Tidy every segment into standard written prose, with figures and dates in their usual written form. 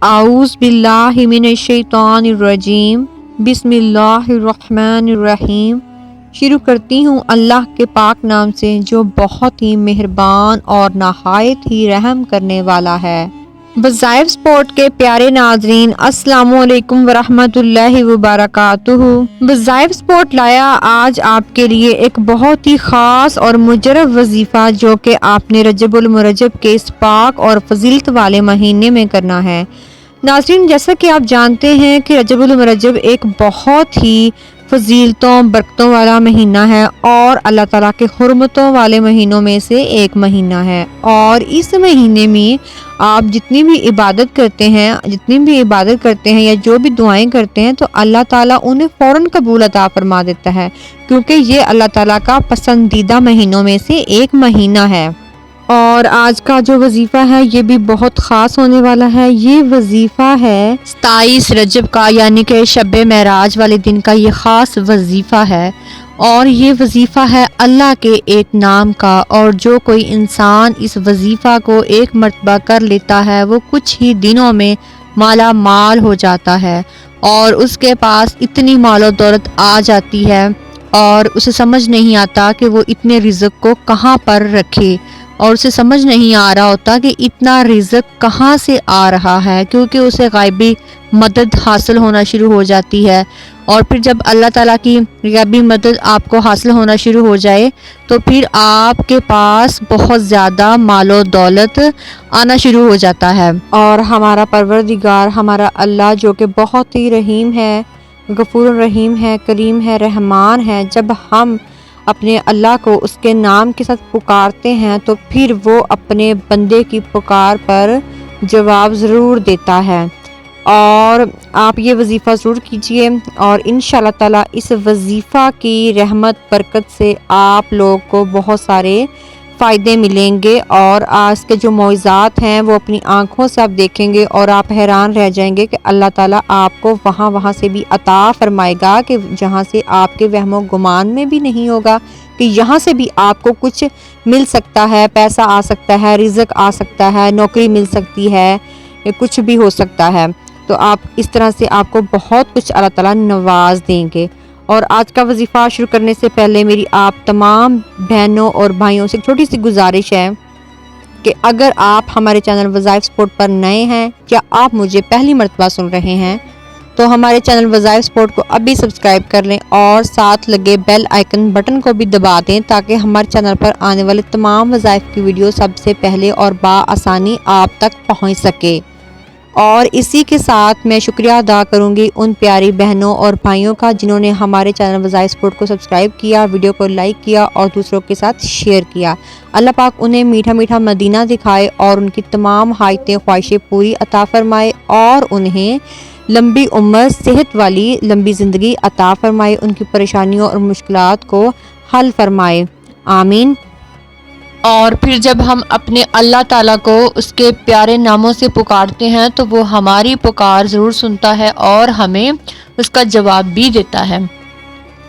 اعوذ باللہ من الشیطان الرجیم، بسم اللہ الرحمن الرحیم۔ شروع کرتی ہوں اللہ کے پاک نام سے جو بہت ہی مہربان اور نہایت ہی رحم کرنے والا ہے۔ وظائف سپورٹ کے پیارے ناظرین، السلام علیکم ورحمۃ اللہ وبرکاتہ۔ وظائف سپورٹ لایا آج آپ کے لیے ایک بہت ہی خاص اور مجرب وظیفہ جو کہ آپ نے رجب المرجب کے اس پاک اور فضیلت والے مہینے میں کرنا ہے۔ ناظرین، جیسا کہ آپ جانتے ہیں کہ رجب المرجب ایک بہت ہی فضیلتوں برکتوں والا مہینہ ہے اور اللہ تعالیٰ کے حرمتوں والے مہینوں میں سے ایک مہینہ ہے، اور اس مہینے میں آپ جتنی بھی عبادت کرتے ہیں یا جو بھی دعائیں کرتے ہیں تو اللہ تعالیٰ انہیں فوراً قبول عطا فرما دیتا ہے، کیونکہ یہ اللہ تعالیٰ کا پسندیدہ مہینوں میں سے ایک مہینہ ہے۔ اور آج کا جو وظیفہ ہے یہ بھی بہت خاص ہونے والا ہے۔ یہ وظیفہ ہے 27 رجب کا، یعنی کہ شب معراج والے دن کا یہ خاص وظیفہ ہے، اور یہ وظیفہ ہے اللہ کے ایک نام کا، اور جو کوئی انسان اس وظیفہ کو ایک مرتبہ کر لیتا ہے وہ کچھ ہی دنوں میں مالا مال ہو جاتا ہے، اور اس کے پاس اتنی مال و دولت آ جاتی ہے اور اسے سمجھ نہیں آتا کہ وہ اتنے رزق کو کہاں پر رکھے، اور اسے سمجھ نہیں آ رہا ہوتا کہ اتنا رزق کہاں سے آ رہا ہے، کیونکہ اسے غیبی مدد حاصل ہونا شروع ہو جاتی ہے۔ اور پھر جب اللہ تعالیٰ کی غیبی مدد آپ کو حاصل ہونا شروع ہو جائے تو پھر آپ کے پاس بہت زیادہ مال و دولت آنا شروع ہو جاتا ہے۔ اور ہمارا پروردگار، ہمارا اللہ جو کہ بہت ہی رحیم ہے، غفور الرحیم ہے، کریم ہے، رحمان ہے، جب ہم اپنے اللہ کو اس کے نام کے ساتھ پکارتے ہیں تو پھر وہ اپنے بندے کی پکار پر جواب ضرور دیتا ہے۔ اور آپ یہ وظیفہ ضرور کیجئے، اور انشاءاللہ تعالیٰ اس وظیفہ کی رحمت برکت سے آپ لوگ کو بہت سارے فائدے ملیں گے، اور آج کے جو معجزات ہیں وہ اپنی آنکھوں سے آپ دیکھیں گے اور آپ حیران رہ جائیں گے کہ اللہ تعالیٰ آپ کو وہاں سے بھی عطا فرمائے گا کہ جہاں سے آپ کے وہم و گمان میں بھی نہیں ہوگا کہ یہاں سے بھی آپ کو کچھ مل سکتا ہے، پیسہ آ سکتا ہے، رزق آ سکتا ہے، نوکری مل سکتی ہے، کچھ بھی ہو سکتا ہے۔ تو آپ اس طرح سے آپ کو بہت کچھ اللہ تعالیٰ نواز دیں گے۔ اور آج کا وظیفہ شروع کرنے سے پہلے میری آپ تمام بہنوں اور بھائیوں سے چھوٹی سی گزارش ہے کہ اگر آپ ہمارے چینل وظائف سپورٹ پر نئے ہیں یا آپ مجھے پہلی مرتبہ سن رہے ہیں تو ہمارے چینل وظائف سپورٹ کو ابھی سبسکرائب کر لیں اور ساتھ لگے بیل آئیکن بٹن کو بھی دبا دیں تاکہ ہمارے چینل پر آنے والے تمام وظائف کی ویڈیو سب سے پہلے اور بآسانی آپ تک پہنچ سکے۔ اور اسی کے ساتھ میں شکریہ ادا کروں گی ان پیاری بہنوں اور بھائیوں کا جنہوں نے ہمارے چینل وظائف سپورٹ کو سبسکرائب کیا، ویڈیو کو لائک کیا اور دوسروں کے ساتھ شیئر کیا۔ اللہ پاک انہیں میٹھا میٹھا مدینہ دکھائے اور ان کی تمام حاجتیں خواہشیں پوری عطا فرمائے، اور انہیں لمبی عمر، صحت والی لمبی زندگی عطا فرمائے، ان کی پریشانیوں اور مشکلات کو حل فرمائے، آمین۔ اور پھر جب ہم اپنے اللہ تعالیٰ کو اس کے پیارے ناموں سے پکارتے ہیں تو وہ ہماری پکار ضرور سنتا ہے اور ہمیں اس کا جواب بھی دیتا ہے۔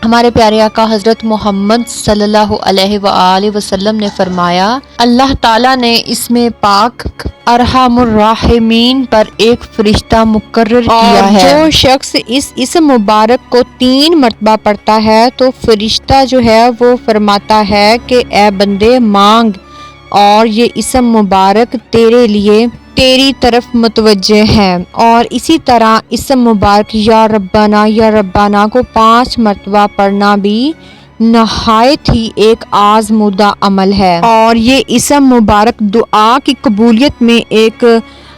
ہمارے پیارے آقا حضرت محمد صلی اللہ علیہ وآلہ وسلم نے فرمایا، اللہ تعالیٰ نے اس میں پاک ارحم الراحمین پر ایک فرشتہ مقرر کیا ہے، اور جو شخص اس اسم مبارک کو 3 مرتبہ پڑھتا ہے تو فرشتہ جو ہے وہ فرماتا ہے کہ اے بندے مانگ، اور یہ اسم مبارک تیرے لیے تیری طرف متوجہ ہے۔ اور اسی طرح اسم مبارک یا ربانہ کو 5 مرتبہ پڑھنا بھی نہایت ہی ایک آزمودہ عمل ہے، اور یہ اسم مبارک دعا کی قبولیت میں ایک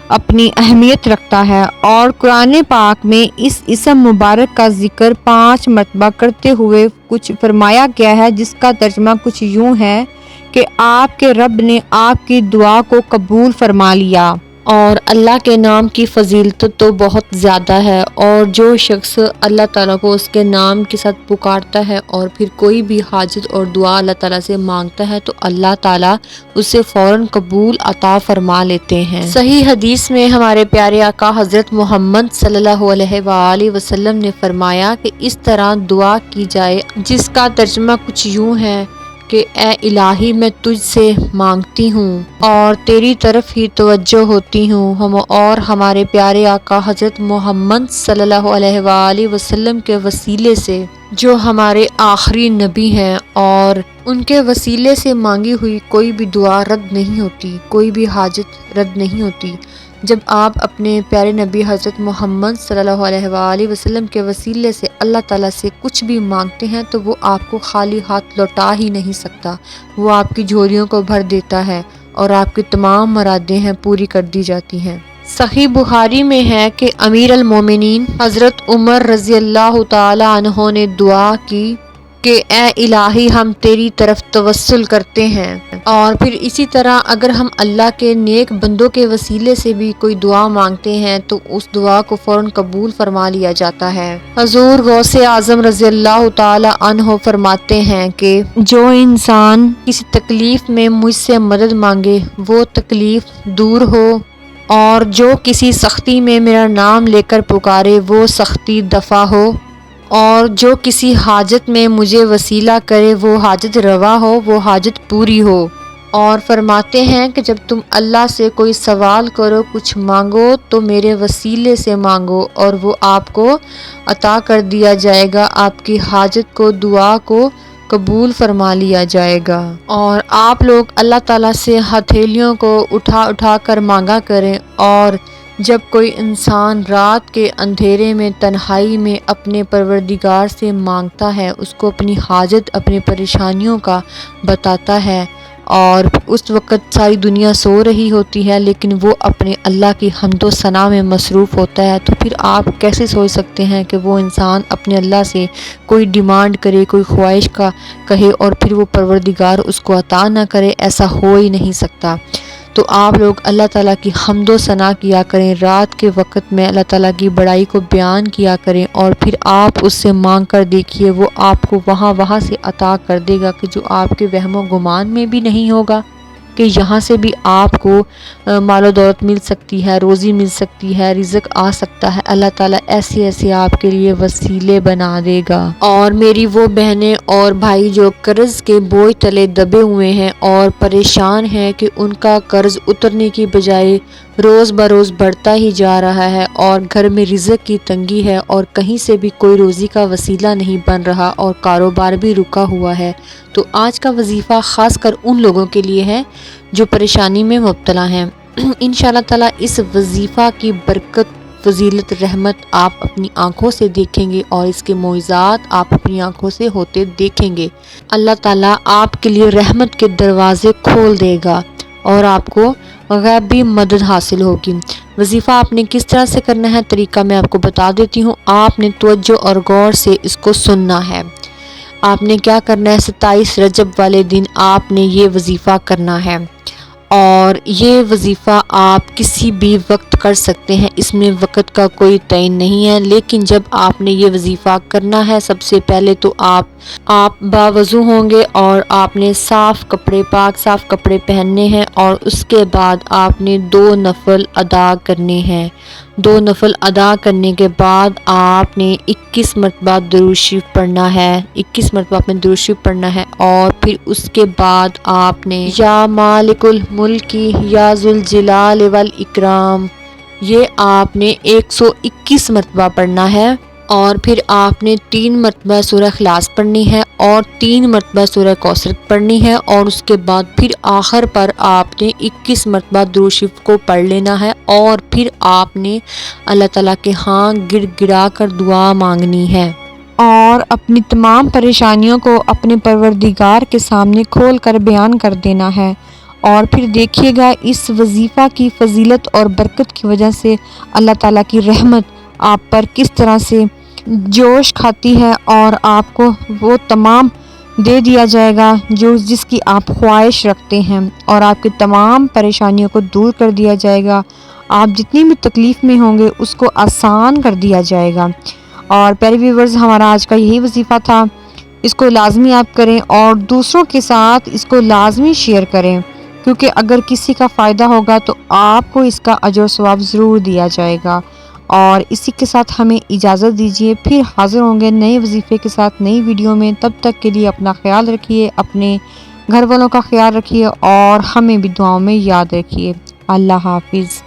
اپنی اہمیت رکھتا ہے۔ اور قرآن پاک میں اس اسم مبارک کا ذکر 5 مرتبہ کرتے ہوئے کچھ فرمایا گیا ہے، جس کا ترجمہ کچھ یوں ہے کہ آپ کے رب نے آپ کی دعا کو قبول فرما لیا۔ اور اللہ کے نام کی فضیلت تو بہت زیادہ ہے، اور جو شخص اللہ تعالیٰ کو اس کے نام کے ساتھ پکارتا ہے اور پھر کوئی بھی حاجت اور دعا اللہ تعالیٰ سے مانگتا ہے تو اللہ تعالیٰ اسے فوراً قبول عطا فرما لیتے ہیں۔ صحیح حدیث میں ہمارے پیارے آقا حضرت محمد صلی اللہ علیہ وآلہ وسلم نے فرمایا کہ اس طرح دعا کی جائے، جس کا ترجمہ کچھ یوں ہے کہ اے الہی میں تجھ سے مانگتی ہوں اور تیری طرف ہی توجہ ہوتی ہوں، ہم اور ہمارے پیارے آقا حضرت محمد صلی اللہ علیہ وآلہ وسلم کے وسیلے سے جو ہمارے آخری نبی ہیں، اور ان کے وسیلے سے مانگی ہوئی کوئی بھی دعا رد نہیں ہوتی، کوئی بھی حاجت رد نہیں ہوتی۔ جب آپ اپنے پیارے نبی حضرت محمد صلی اللہ علیہ وآلہ وسلم کے وسیلے سے اللہ تعالیٰ سے کچھ بھی مانگتے ہیں تو وہ آپ کو خالی ہاتھ لوٹا ہی نہیں سکتا، وہ آپ کی جھولیوں کو بھر دیتا ہے اور آپ کی تمام مرادیں ہیں پوری کر دی جاتی ہیں۔ صحیح بخاری میں ہے کہ امیر المومنین حضرت عمر رضی اللہ تعالی عنہ نے دعا کی کہ اے الہی ہم تیری طرف توسل کرتے ہیں، اور پھر اسی طرح اگر ہم اللہ کے نیک بندوں کے وسیلے سے بھی کوئی دعا مانگتے ہیں تو اس دعا کو فوراً قبول فرما لیا جاتا ہے۔ حضور غوث اعظم رضی اللہ تعالی عنہ فرماتے ہیں کہ جو انسان کسی تکلیف میں مجھ سے مدد مانگے وہ تکلیف دور ہو، اور جو کسی سختی میں میرا نام لے کر پکارے وہ سختی دفع ہو، اور جو کسی حاجت میں مجھے وسیلہ کرے وہ حاجت روا ہو، وہ حاجت پوری ہو۔ اور فرماتے ہیں کہ جب تم اللہ سے کوئی سوال کرو، کچھ مانگو تو میرے وسیلے سے مانگو اور وہ آپ کو عطا کر دیا جائے گا، آپ کی حاجت کو، دعا کو قبول فرما لیا جائے گا۔ اور آپ لوگ اللہ تعالیٰ سے ہتھیلیوں کو اٹھا اٹھا کر مانگا کریں، اور جب کوئی انسان رات کے اندھیرے میں تنہائی میں اپنے پروردگار سے مانگتا ہے، اس کو اپنی حاجت، اپنی پریشانیوں کا بتاتا ہے، اور اس وقت ساری دنیا سو رہی ہوتی ہے لیکن وہ اپنے اللہ کی حمد و ثنا میں مصروف ہوتا ہے، تو پھر آپ کیسے سوچ سکتے ہیں کہ وہ انسان اپنے اللہ سے کوئی ڈیمانڈ کرے، کوئی خواہش کا کہے اور پھر وہ پروردگار اس کو عطا نہ کرے؟ ایسا ہو ہی نہیں سکتا۔ تو آپ لوگ اللہ تعالیٰ کی حمد و ثنا کیا کریں، رات کے وقت میں اللہ تعالیٰ کی بڑائی کو بیان کیا کریں، اور پھر آپ اس سے مانگ کر دیکھیے، وہ آپ کو وہاں سے عطا کر دے گا کہ جو آپ کے وہم و گمان میں بھی نہیں ہوگا کہ یہاں سے بھی آپ کو مال و دولت مل سکتی ہے، روزی مل سکتی ہے، رزق آ سکتا ہے۔ اللہ تعالیٰ ایسے ایسے آپ کے لیے وسیلے بنا دے گا۔ اور میری وہ بہنیں اور بھائی جو قرض کے بوجھ تلے دبے ہوئے ہیں اور پریشان ہیں کہ ان کا قرض اترنے کی بجائے روز بروز بڑھتا ہی جا رہا ہے، اور گھر میں رزق کی تنگی ہے اور کہیں سے بھی کوئی روزی کا وسیلہ نہیں بن رہا اور کاروبار بھی رکا ہوا ہے، تو آج کا وظیفہ خاص کر ان لوگوں کے لیے ہے جو پریشانی میں مبتلا ہیں۔ انشاءاللہ تعالیٰ اس وظیفہ کی برکت، فضیلت، رحمت آپ اپنی آنکھوں سے دیکھیں گے اور اس کے معجزات آپ اپنی آنکھوں سے ہوتے دیکھیں گے۔ اللہ تعالیٰ آپ کے لیے رحمت کے دروازے کھول دے گا اور آپ کو غیبی مدد حاصل ہوگی۔ وظیفہ آپ نے کس طرح سے کرنا ہے، طریقہ میں آپ کو بتا دیتی ہوں۔ آپ نے توجہ اور غور سے اس کو سننا ہے۔ آپ نے کیا کرنا ہے، 27 رجب والے دن آپ نے یہ وظیفہ کرنا ہے، اور یہ وظیفہ آپ کسی بھی وقت کر سکتے ہیں، اس میں وقت کا کوئی تعین نہیں ہے، لیکن جب آپ نے یہ وظیفہ کرنا ہے سب سے پہلے تو آپ باوضو ہوں گے اور آپ نے صاف کپڑے، پاک صاف کپڑے پہننے ہیں، اور اس کے بعد آپ نے 2 نفل ادا کرنے ہیں۔ 2 نفل ادا کرنے کے بعد آپ نے 21 مرتبہ درود شریف پڑھنا ہے، 21 مرتبہ آپ نے درود شریف پڑھنا ہے، اور پھر اس کے بعد آپ نے یا مالک الملک یا ذوالجلال والاکرام، یہ آپ نے 121 مرتبہ پڑھنا ہے، اور پھر آپ نے 3 مرتبہ سورہ اخلاص پڑھنی ہے اور 3 مرتبہ سورہ کوثر پڑھنی ہے، اور اس کے بعد پھر آخر پر آپ نے 21 مرتبہ درود شریف کو پڑھ لینا ہے، اور پھر آپ نے اللہ تعالیٰ کے ہاں گڑ گڑا کر دعا مانگنی ہے، اور اپنی تمام پریشانیوں کو اپنے پروردگار کے سامنے کھول کر بیان کر دینا ہے۔ اور پھر دیکھیے گا اس وظیفہ کی فضیلت اور برکت کی وجہ سے اللہ تعالیٰ کی رحمت آپ پر کس طرح سے جوش کھاتی ہے، اور آپ کو وہ تمام دے دیا جائے گا جس کی آپ خواہش رکھتے ہیں، اور آپ کی تمام پریشانیوں کو دور کر دیا جائے گا۔ آپ جتنی بھی تکلیف میں ہوں گے اس کو آسان کر دیا جائے گا۔ اور پیارے ویورز، ہمارا آج کا یہی وظیفہ تھا، اس کو لازمی آپ کریں اور دوسروں کے ساتھ اس کو لازمی شیئر کریں، کیونکہ اگر کسی کا فائدہ ہوگا تو آپ کو اس کا اجر و ثواب ضرور دیا جائے گا۔ اور اسی کے ساتھ ہمیں اجازت دیجیے، پھر حاضر ہوں گے نئے وظیفے کے ساتھ نئی ویڈیو میں۔ تب تک کے لیے اپنا خیال رکھیے، اپنے گھر والوں کا خیال رکھیے اور ہمیں بھی دعاؤں میں یاد رکھیے۔ اللہ حافظ۔